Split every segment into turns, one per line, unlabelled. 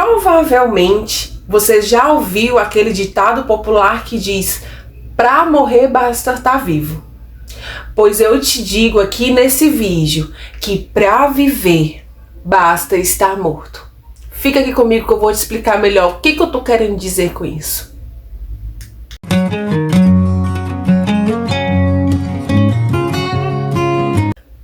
Provavelmente você já ouviu aquele ditado popular que diz: "Pra morrer basta estar vivo". Pois eu te digo aqui nesse vídeo que pra viver basta estar morto. Fica aqui comigo que eu vou te explicar melhor o que eu tô querendo dizer com isso.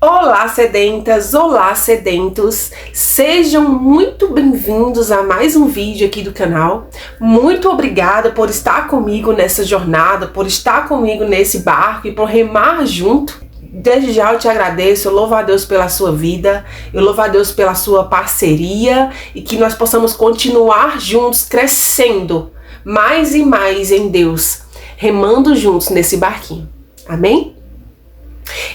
Olá, sedentas! Olá, sedentos! Sejam muito bem-vindos a mais um vídeo aqui do canal. Muito obrigada por estar comigo nessa jornada, por estar comigo nesse barco e por remar junto. Desde já eu te agradeço, eu louvo a Deus pela sua vida, eu louvo a Deus pela sua parceria e que nós possamos continuar juntos, crescendo mais e mais em Deus, remando juntos nesse barquinho. Amém?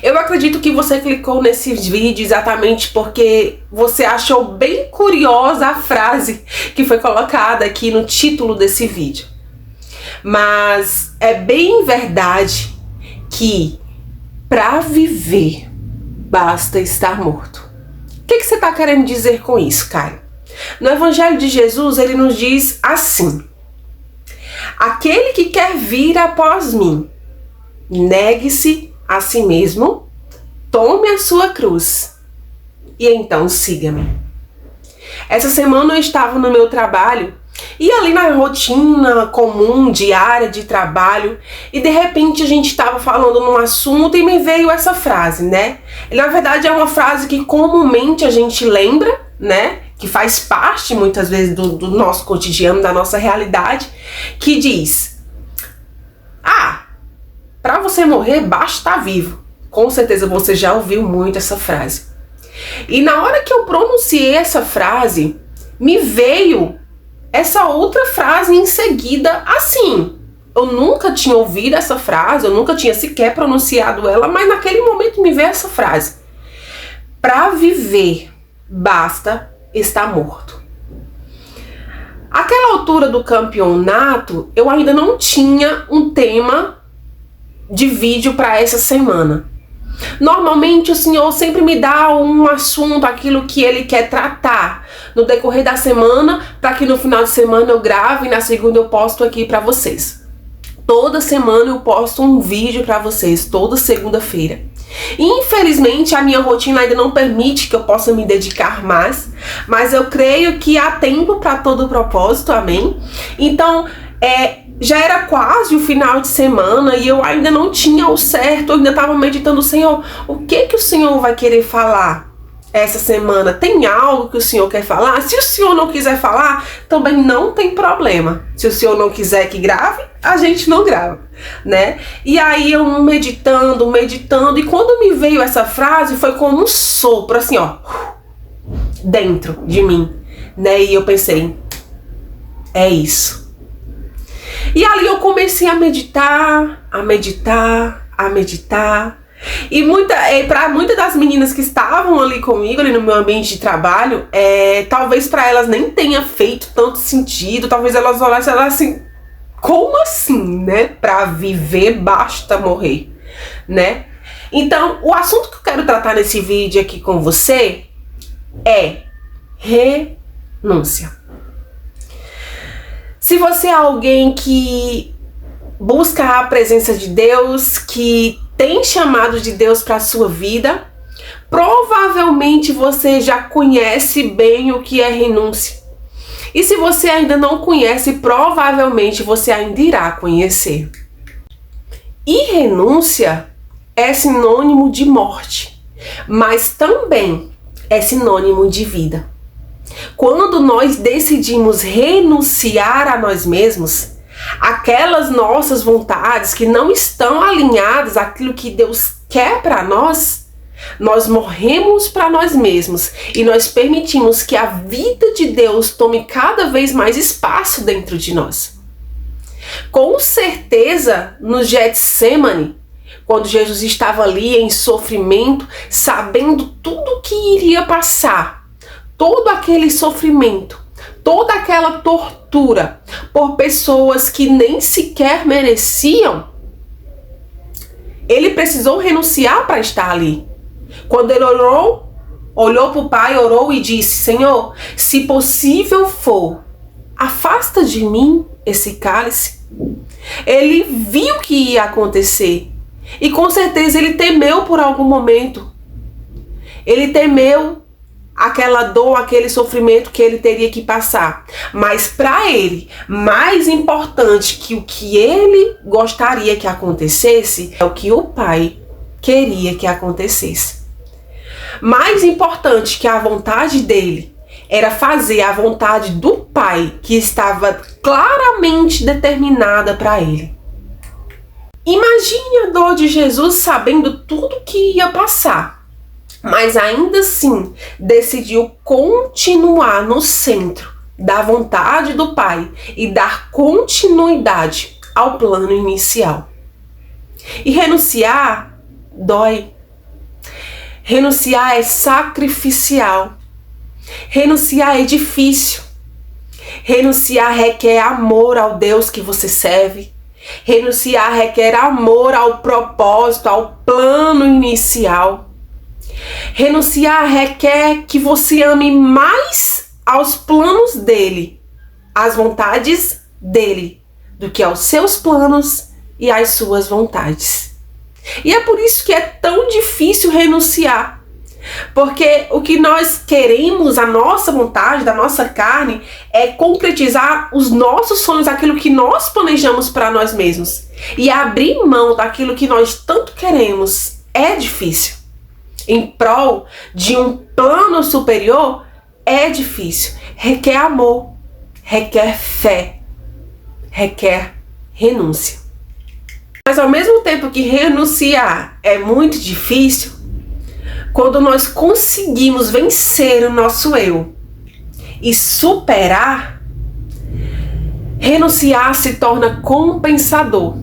Eu acredito que você clicou nesse vídeo exatamente porque você achou bem curiosa a frase que foi colocada aqui no título desse vídeo. Mas é bem verdade que para viver basta estar morto. O que você está querendo dizer com isso, Caio? No Evangelho de Jesus, ele nos diz assim: aquele que quer vir após mim, negue-se a si mesmo, tome a sua cruz e então siga-me. Essa semana eu estava no meu trabalho e ali na rotina comum, diária de trabalho, e de repente a gente estava falando num assunto e me veio essa frase, né? E, na verdade é uma frase que comumente a gente lembra, né? Que faz parte muitas vezes do nosso cotidiano, da nossa realidade, que diz: para você morrer, basta estar vivo. Com certeza você já ouviu muito essa frase. E na hora que eu pronunciei essa frase, me veio essa outra frase em seguida assim. Eu nunca tinha ouvido essa frase, eu nunca tinha sequer pronunciado ela, mas naquele momento me veio essa frase: para viver, basta estar morto. Àquela altura do campeonato, eu ainda não tinha um tema de vídeo para essa semana. Normalmente o Senhor sempre me dá um assunto, aquilo que Ele quer tratar no decorrer da semana, para que no final de semana eu grave e na segunda eu posto aqui para vocês. Toda semana eu posto um vídeo para vocês, toda segunda-feira. Infelizmente a minha rotina ainda não permite que eu possa me dedicar mais, mas eu creio que há tempo para todo propósito, amém? Então, já era quase o final de semana e eu ainda não tinha o certo, eu ainda estava meditando: Senhor, o que o Senhor vai querer falar essa semana? Tem algo que o Senhor quer falar? Se o Senhor não quiser falar, também não tem problema. Se o Senhor não quiser que grave, a gente não grava, né? E aí eu meditando, e quando me veio essa frase, foi como um sopro, assim, ó, dentro de mim, né? E eu pensei: é isso. E ali eu comecei a meditar. E para muitas das meninas que estavam ali comigo, ali no meu ambiente de trabalho, talvez para elas nem tenha feito tanto sentido. Talvez elas olhassem assim: como assim, né? Para viver basta morrer, né? Então, o assunto que eu quero tratar nesse vídeo aqui com você é renúncia. Se você é alguém que busca a presença de Deus, que tem chamado de Deus para a sua vida, provavelmente você já conhece bem o que é renúncia. E se você ainda não conhece, provavelmente você ainda irá conhecer. E renúncia é sinônimo de morte, mas também é sinônimo de vida. Quando nós decidimos renunciar a nós mesmos, aquelas nossas vontades que não estão alinhadas àquilo que Deus quer para nós, nós morremos para nós mesmos e nós permitimos que a vida de Deus tome cada vez mais espaço dentro de nós. Com certeza, no Getsemane, quando Jesus estava ali em sofrimento, sabendo tudo o que iria passar, todo aquele sofrimento, toda aquela tortura por pessoas que nem sequer mereciam, ele precisou renunciar para estar ali. Quando ele orou olhou para o pai, orou e disse: Senhor, se possível for, afasta de mim esse cálice. Ele viu que ia acontecer e com certeza ele temeu por algum momento. Ele temeu aquela dor, aquele sofrimento que ele teria que passar. Mas para ele, mais importante que o que ele gostaria que acontecesse é o que o pai queria que acontecesse. Mais importante que a vontade dele era fazer a vontade do pai, que estava claramente determinada para ele. Imagine a dor de Jesus sabendo tudo que ia passar, mas ainda assim decidiu continuar no centro da vontade do pai e dar continuidade ao plano inicial. E renunciar dói. Renunciar é sacrificial. Renunciar é difícil. Renunciar requer amor ao Deus que você serve. Renunciar requer amor ao propósito, ao plano inicial. Renunciar requer que você ame mais aos planos dele, às vontades dele, do que aos seus planos e às suas vontades. E é por isso que é tão difícil renunciar. Porque o que nós queremos, a nossa vontade, da nossa carne, é concretizar os nossos sonhos, aquilo que nós planejamos para nós mesmos. E abrir mão daquilo que nós tanto queremos é difícil. Em prol de um plano superior é difícil. Requer amor, requer fé, requer renúncia. Mas ao mesmo tempo que renunciar é muito difícil, quando nós conseguimos vencer o nosso eu e superar, renunciar se torna compensador.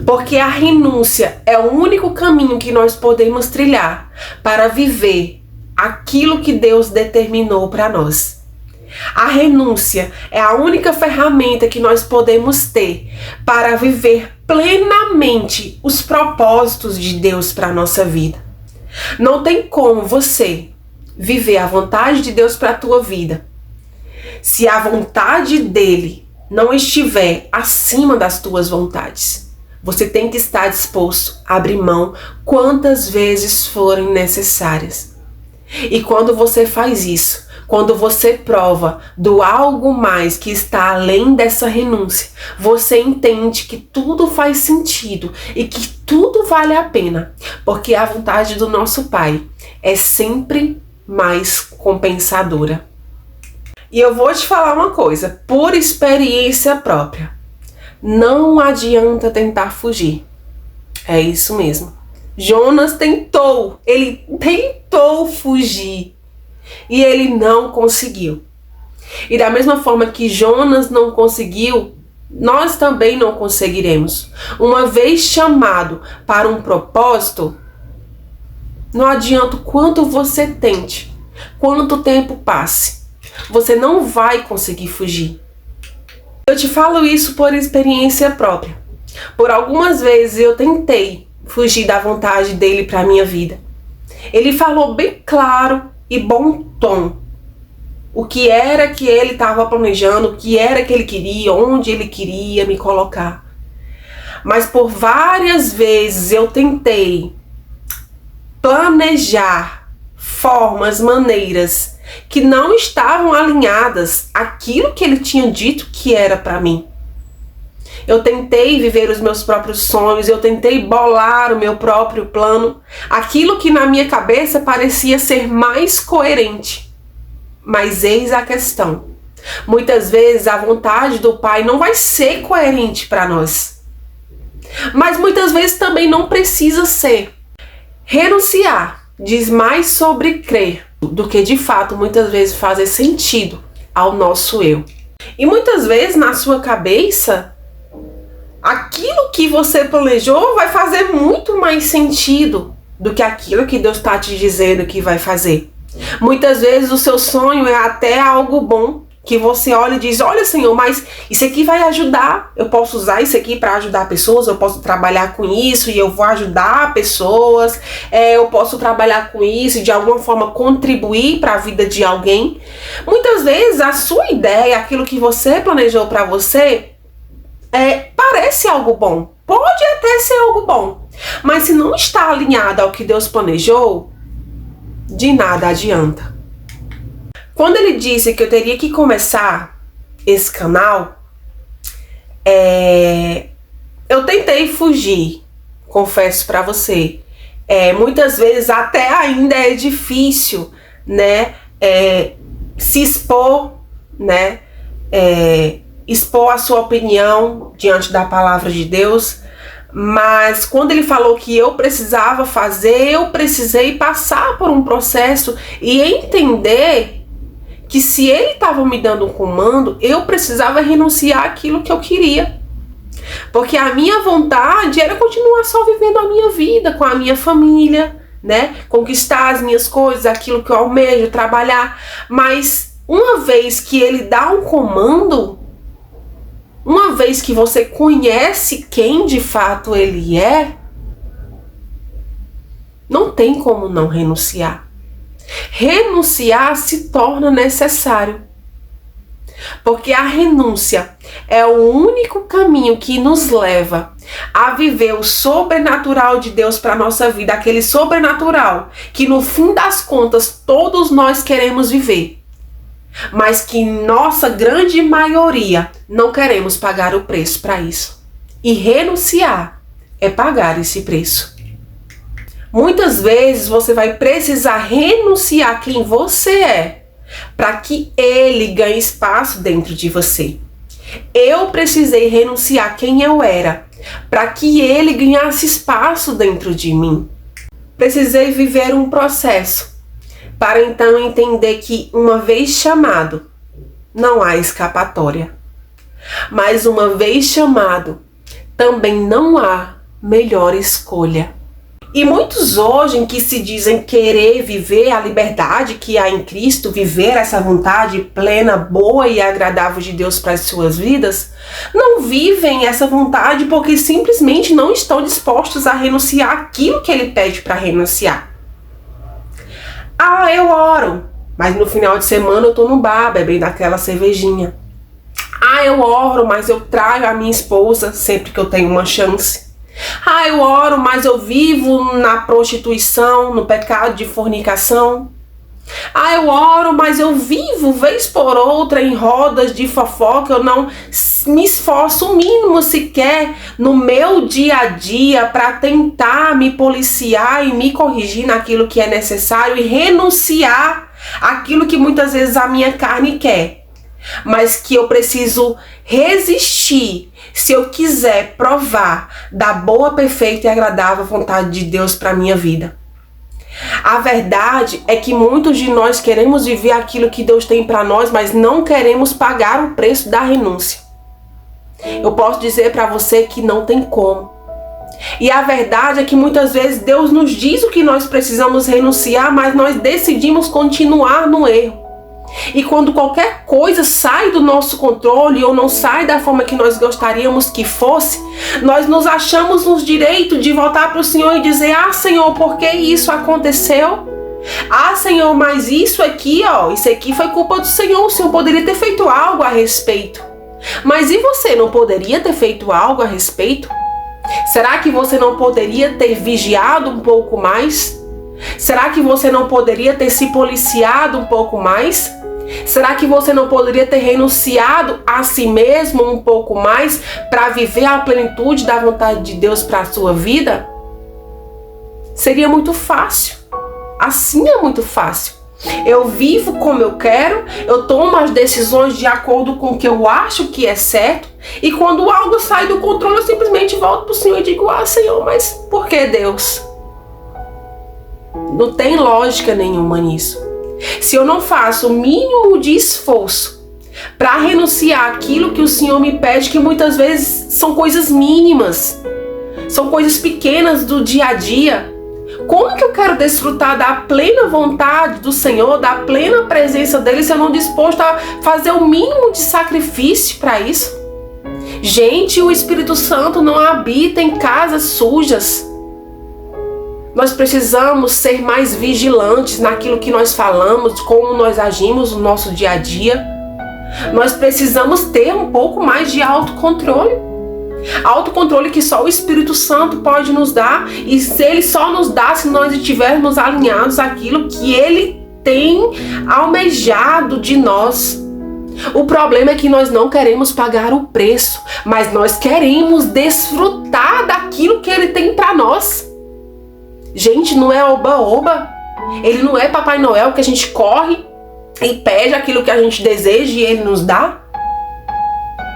Porque a renúncia é o único caminho que nós podemos trilhar para viver aquilo que Deus determinou para nós. A renúncia é a única ferramenta que nós podemos ter para viver plenamente os propósitos de Deus para a nossa vida. Não tem como você viver a vontade de Deus para a tua vida se a vontade dele não estiver acima das tuas vontades. Você tem que estar disposto a abrir mão quantas vezes forem necessárias. E quando você faz isso, quando você prova do algo mais que está além dessa renúncia, você entende que tudo faz sentido e que tudo vale a pena, porque a vontade do nosso Pai é sempre mais compensadora. E eu vou te falar uma coisa, por experiência própria, não adianta tentar fugir. É isso mesmo. Jonas tentou, ele tentou fugir. E ele não conseguiu. E da mesma forma que Jonas não conseguiu, nós também não conseguiremos. Uma vez chamado para um propósito, não adianta o quanto você tente, quanto tempo passe, você não vai conseguir fugir. Eu te falo isso por experiência própria. Por algumas vezes eu tentei fugir da vontade dele para minha vida. Ele falou bem claro e bom tom o que era que ele estava planejando, o que era que ele queria, onde ele queria me colocar. Mas por várias vezes eu tentei planejar formas, maneiras que não estavam alinhadas àquilo que ele tinha dito que era para mim. Eu tentei viver os meus próprios sonhos, eu tentei bolar o meu próprio plano, aquilo que na minha cabeça parecia ser mais coerente. Mas eis a questão. Muitas vezes a vontade do Pai não vai ser coerente para nós. Mas muitas vezes também não precisa ser. Renunciar diz mais sobre crer do que de fato muitas vezes fazer sentido ao nosso eu. E muitas vezes na sua cabeça, aquilo que você planejou vai fazer muito mais sentido do que aquilo que Deus está te dizendo que vai fazer. Muitas vezes o seu sonho é até algo bom que você olha e diz, olha, Senhor, mas isso aqui vai ajudar, eu posso usar isso aqui para ajudar pessoas, eu posso trabalhar com isso e eu vou ajudar pessoas, eu posso trabalhar com isso e de alguma forma contribuir para a vida de alguém. Muitas vezes a sua ideia, aquilo que você planejou para você, parece algo bom, pode até ser algo bom, mas se não está alinhado ao que Deus planejou, de nada adianta. Quando ele disse que eu teria que começar esse canal, eu tentei fugir, confesso pra você. Muitas vezes até ainda é difícil, né, se expor, né, expor a sua opinião diante da palavra de Deus. Mas quando ele falou que eu precisava fazer, eu precisei passar por um processo e entender que se ele estava me dando um comando, eu precisava renunciar àquilo que eu queria. Porque a minha vontade era continuar só vivendo a minha vida, com a minha família, né? Conquistar as minhas coisas, aquilo que eu almejo, trabalhar. Mas uma vez que ele dá um comando, uma vez que você conhece quem de fato ele é, não tem como não renunciar. Renunciar se torna necessário, porque a renúncia é o único caminho que nos leva a viver o sobrenatural de Deus para a nossa vida, aquele sobrenatural que no fim das contas todos nós queremos viver, mas que nossa grande maioria não queremos pagar o preço para isso. E renunciar é pagar esse preço. Muitas vezes você vai precisar renunciar a quem você é para que ele ganhe espaço dentro de você. Eu precisei renunciar a quem eu era para que ele ganhasse espaço dentro de mim. Precisei viver um processo para então entender que uma vez chamado, não há escapatória. Mas uma vez chamado, também não há melhor escolha. E muitos hoje que se dizem querer viver a liberdade que há em Cristo, viver essa vontade plena, boa e agradável de Deus para as suas vidas, não vivem essa vontade porque simplesmente não estão dispostos a renunciar àquilo que ele pede para renunciar. Eu oro, mas no final de semana eu tô no bar bebendo aquela cervejinha. Eu oro, mas eu traio a minha esposa sempre que eu tenho uma chance. Eu oro, mas eu vivo na prostituição, no pecado de fornicação. Eu oro, mas eu vivo vez por outra em rodas de fofoca. Eu não me esforço o mínimo sequer no meu dia a dia para tentar me policiar e me corrigir naquilo que é necessário e renunciar àquilo que muitas vezes a minha carne quer, mas que eu preciso resistir se eu quiser provar da boa, perfeita e agradável vontade de Deus para minha vida. A verdade é que muitos de nós queremos viver aquilo que Deus tem para nós, mas não queremos pagar o preço da renúncia. Eu posso dizer para você que não tem como. E a verdade é que muitas vezes Deus nos diz o que nós precisamos renunciar, mas nós decidimos continuar no erro. E quando qualquer coisa sai do nosso controle ou não sai da forma que nós gostaríamos que fosse, nós nos achamos nos direitos de voltar para o Senhor e dizer: Senhor, por que isso aconteceu? Senhor, mas isso aqui, isso aqui foi culpa do Senhor, o Senhor poderia ter feito algo a respeito. Mas e você não poderia ter feito algo a respeito? Será que você não poderia ter vigiado um pouco mais? Será que você não poderia ter se policiado um pouco mais? Será que você não poderia ter renunciado a si mesmo um pouco mais para viver a plenitude da vontade de Deus para a sua vida? Seria muito fácil. Assim é muito fácil. Eu vivo como eu quero, eu tomo as decisões de acordo com o que eu acho que é certo, e quando algo sai do controle, eu simplesmente volto para o Senhor e digo: Senhor, mas por que Deus? Não tem lógica nenhuma nisso. Se eu não faço o mínimo de esforço para renunciar àquilo que o Senhor me pede, que muitas vezes são coisas mínimas, são coisas pequenas do dia a dia, Como que eu quero desfrutar da plena vontade do Senhor, da plena presença dele, se eu não disposto a fazer o mínimo de sacrifício para isso? Gente, o Espírito Santo não habita em casas sujas. Nós precisamos ser mais vigilantes naquilo que nós falamos, como nós agimos no nosso dia a dia. Nós precisamos ter um pouco mais de autocontrole. Autocontrole que só o Espírito Santo pode nos dar, e se ele só nos dá se nós estivermos alinhados àquilo que ele tem almejado de nós. O problema é que nós não queremos pagar o preço, mas nós queremos desfrutar daquilo que ele tem para nós. Gente, não é oba-oba. Ele não é Papai Noel que a gente corre e pede aquilo que a gente deseja e ele nos dá.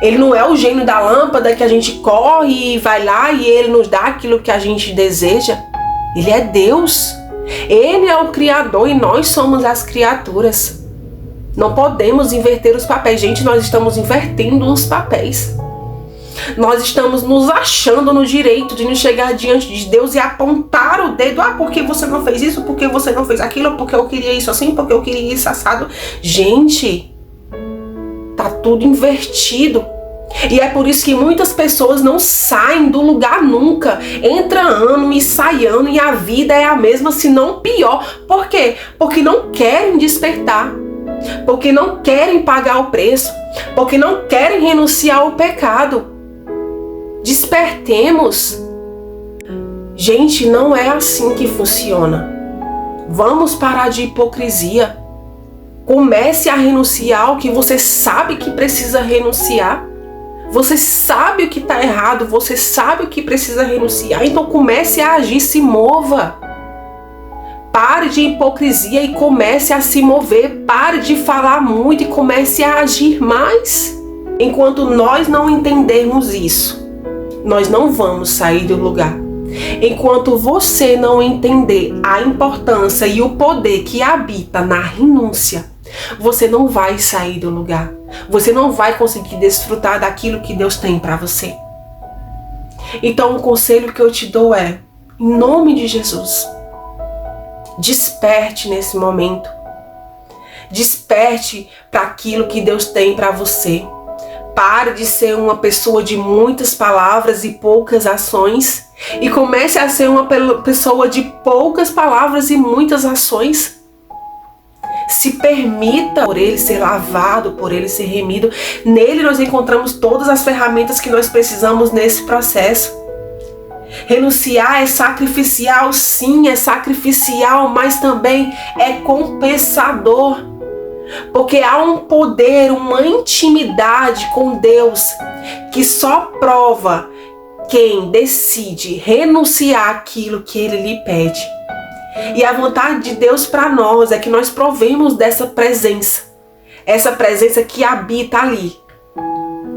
Ele não é o gênio da lâmpada que a gente corre e vai lá e ele nos dá aquilo que a gente deseja. Ele é Deus. Ele é o Criador e nós somos as criaturas. Não podemos inverter os papéis. Gente, nós estamos invertendo os papéis. Nós estamos nos achando no direito de nos chegar diante de Deus e apontar o dedo. Ah, porque você não fez isso? Porque você não fez aquilo? Porque eu queria isso assim? Porque eu queria isso assado? Gente, tá tudo invertido. E é por isso que muitas pessoas não saem do lugar nunca. Entra ano e sai ano e a vida é a mesma, se não pior. Por quê? Porque não querem despertar. Porque não querem pagar o preço. Porque não querem renunciar ao pecado. Despertemos. Gente, não é assim que funciona. Vamos parar de hipocrisia. Comece a renunciar ao que você sabe que precisa renunciar. Você sabe o que está errado, você sabe o que precisa renunciar. Então comece a agir, se mova. Pare de hipocrisia e comece a se mover. Pare de falar muito e comece a agir mais. Enquanto nós não entendermos isso, nós não vamos sair do lugar. Enquanto você não entender a importância e o poder que habita na renúncia, você não vai sair do lugar. Você não vai conseguir desfrutar daquilo que Deus tem para você. Então o conselho que eu te dou é, em nome de Jesus, desperte nesse momento. Desperte para aquilo que Deus tem para você. Pare de ser uma pessoa de muitas palavras e poucas ações e comece a ser uma pessoa de poucas palavras e muitas ações. Se permita por ele ser lavado, por ele ser remido. Nele nós encontramos todas as ferramentas que nós precisamos nesse processo. Renunciar é sacrificial, sim, é sacrificial, mas também é compensador. Porque há um poder, uma intimidade com Deus que só prova quem decide renunciar àquilo que Ele lhe pede. E a vontade de Deus para nós é que nós provemos dessa presença. Essa presença que habita ali,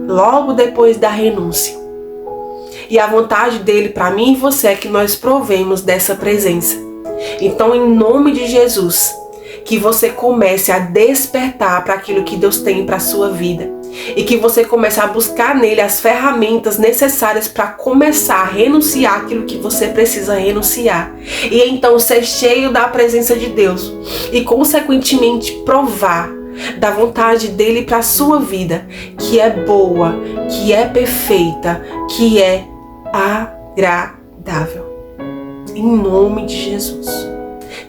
logo depois da renúncia. E a vontade dele para mim e você é que nós provemos dessa presença. Então, em nome de Jesus, que você comece a despertar para aquilo que Deus tem para a sua vida. E que você comece a buscar nele as ferramentas necessárias para começar a renunciar aquilo que você precisa renunciar. E então ser cheio da presença de Deus. E consequentemente provar da vontade dele para a sua vida. Que é boa, que é perfeita, que é agradável. Em nome de Jesus.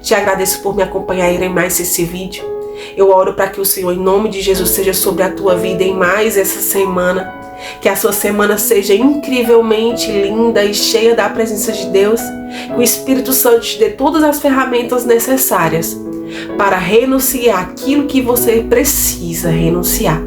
Te agradeço por me acompanhar em mais esse vídeo. Eu oro para que o Senhor, em nome de Jesus, seja sobre a tua vida em mais essa semana. Que a sua semana seja incrivelmente linda e cheia da presença de Deus. Que o Espírito Santo te dê todas as ferramentas necessárias para renunciar aquilo que você precisa renunciar.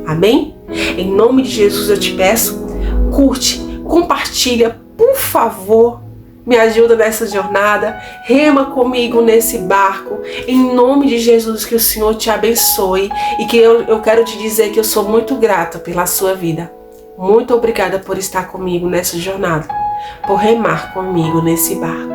Amém? Em nome de Jesus eu te peço, curte, compartilha, por favor. Me ajuda nessa jornada, rema comigo nesse barco, em nome de Jesus, que o Senhor te abençoe e que eu quero te dizer que eu sou muito grata pela sua vida. Muito obrigada por estar comigo nessa jornada, por remar comigo nesse barco.